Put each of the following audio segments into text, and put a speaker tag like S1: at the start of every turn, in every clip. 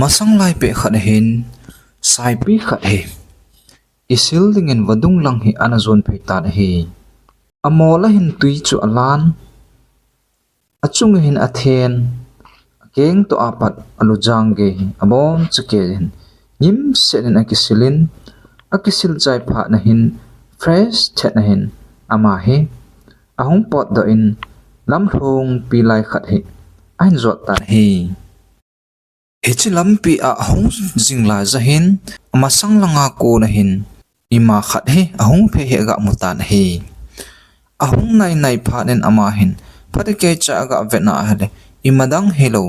S1: masang lai pe khat hin sai pi khat he isil dingin vadung lang hi anazon pe tan hi amola hin tui chu alan achung hin athen keng to apat alujang ge abom chike hin nim senin akisilin akisil chai pha na hin fresh chet na hin ama he ahong pot do in lam thong pi lai khat he ain zot tan hi hechi lampi a hong jingla zahin masang langa ko na hin ima khat he ahong phe he ga mutan he ahong nai nai pha nen ama hin phate ke cha ga vena hale imadang hello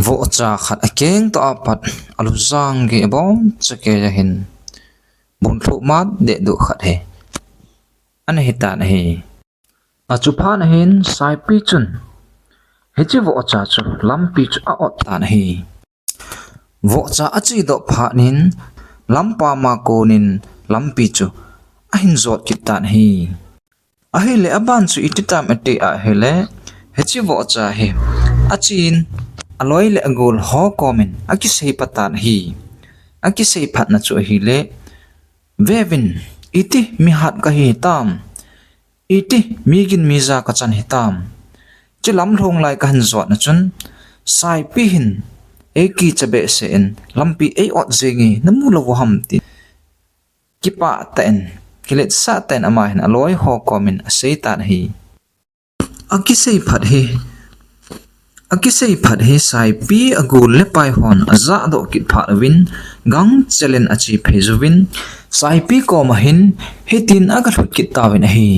S1: vo cha khat akeng to apat aluzang ge bom chake hin bon thu mat de du khat he an hitan he achu pha na hin sai pi chun hechi vo cha chu lampi chu a ot tan hi vo cha achi do pha nin lampa ma ko nin lampi chu a hin zot kit tan hi a hele aban chu ititam ate a hele hechi vo cha he achin aloi le agol ho komen aki sei patan hi aki sei phat na chu hi le vevin iti mi hat ka hi tam iti migin miza ka chan hi tam chi lam thong lai ka han zot na chun sai pi hin eki chabe se en lampi e ot zingi namu lo ham ti kipa ten kilet sa ten ama hin aloi ho komen sei tan hi aki sei phat he sai pi agul le pai hon aza do kit pha win gang chelen achi phezuvin sai pi ko ma hin hetin aga thut kit tawin hi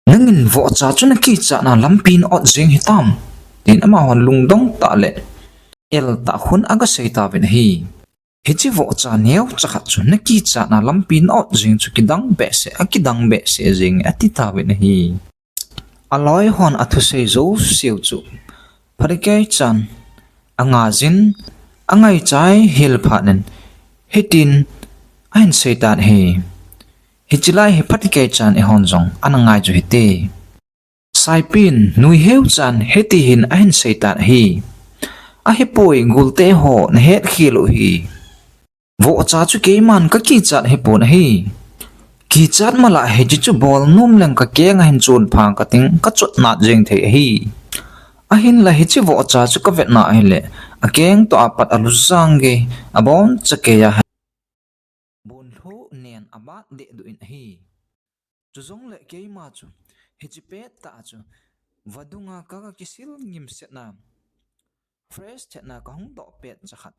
S1: nangin vo cha chuna ki cha na lampin ot jing hitam tin ama hon lungdong ta le el ta khun aga sei tawin hi hechi vo cha neu chakhat chu na ki cha na lampin ot jing chu kidang be se akidang be se jing ati tawin hi aloi hon athu sei zo siu chu phadike chan anga jin angai chai hil phanen hitin ain seitan he hichilai he phadike chan e hon jong anangai ju hite saipin nui heu chan heti hin ain seitan hi a he poi gulte ho na het khilu hi vo cha chu ke man ka ki chat he pon hi ki chat mala he chu bol num leng ka ke nga hin chun phang ka ting ka chut na jeng the hi a hin la hi chi vo cha chu ka vet na hele a keng to apat aluzang ge abon chake ya bon tho nen abat de du in hi chu zong le ke ma chu he chi pe ta chu vadunga ka ka kisil ngim set na fresh chet na ka hung do pet chakhat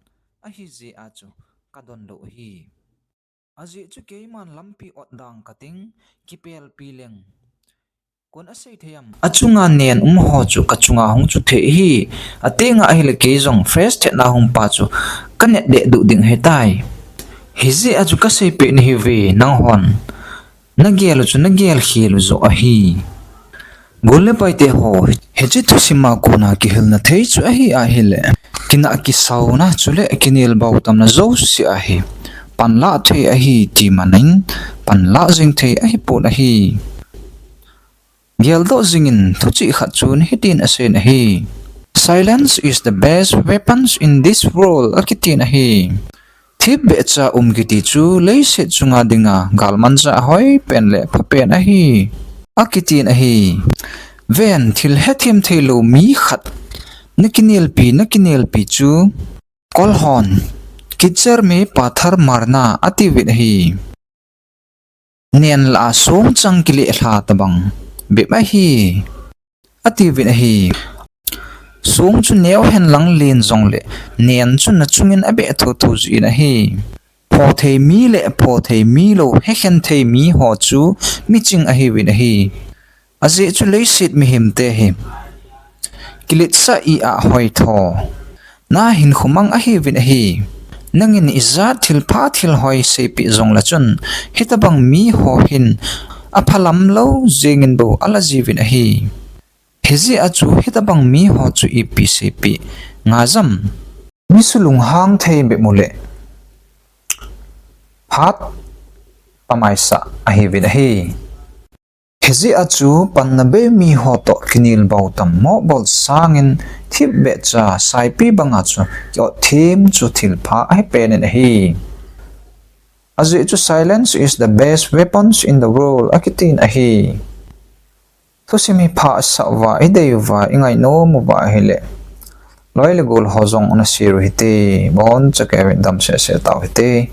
S1: a hi ji a chu ka don lo hi aji chu keiman lampi ot dang kating kipel pileng kon asei theyam achunga nen ho chu kachunga hong chu the hi atenga ahile ke jong fresh the na hong pa chu kanet de du ding hetai hizi aju ka sei pe ni ve nang hon nagel chu nagel khil zo a hi golle pai te ho heje tu sima ko na ki hel na thei chu a hi a hile kina ki sauna chule kinil bau tam na zo si a hi panla the a hi ti manin panla jing the a hi po na hi gel do jingin thuchi khat chun hitin asen hi silence is the best weapons in this world akitin a hi thip be cha giti chu leise chunga dinga galman cha hoi pen le phapen a hi akitin a hi ven thil hethim thelo mi khat nakinel pi chu kolhon kitcher me pathar marna ati wit hi nen la song chang kili hla tabang be ma hi ati wit hi song chu neu hen lang len jong le nen chu na chungin abe tho tho ji na hi pho thei mi le pho thei mi lo he khen thei mi ho chu mi ching a hi wit hi aje chu leisit mi him te hi kilit sa I a hoi tho na hin khumang a hi wit hi nangin izat thil pha thil hoi se pi zong la chun hitabang mi ho hin aphalam lo jengin bo ala jiwin a hi hezi achu hitabang mi ho chu ipi se pi ngazam misulung hang thei be mule phat pamaisa a hi win a hi hezi achu panna be mi hoto kinil bautam mo bol sangin thip be cha saipi banga chu yo thim chu thilpha ai pen hi azu chu silence is the best weapons in the world akitin ahi to simi pha sawa ideiwa ingai no mu ba hele loile gol hozong na siru hite bon chakevin dam se taw hite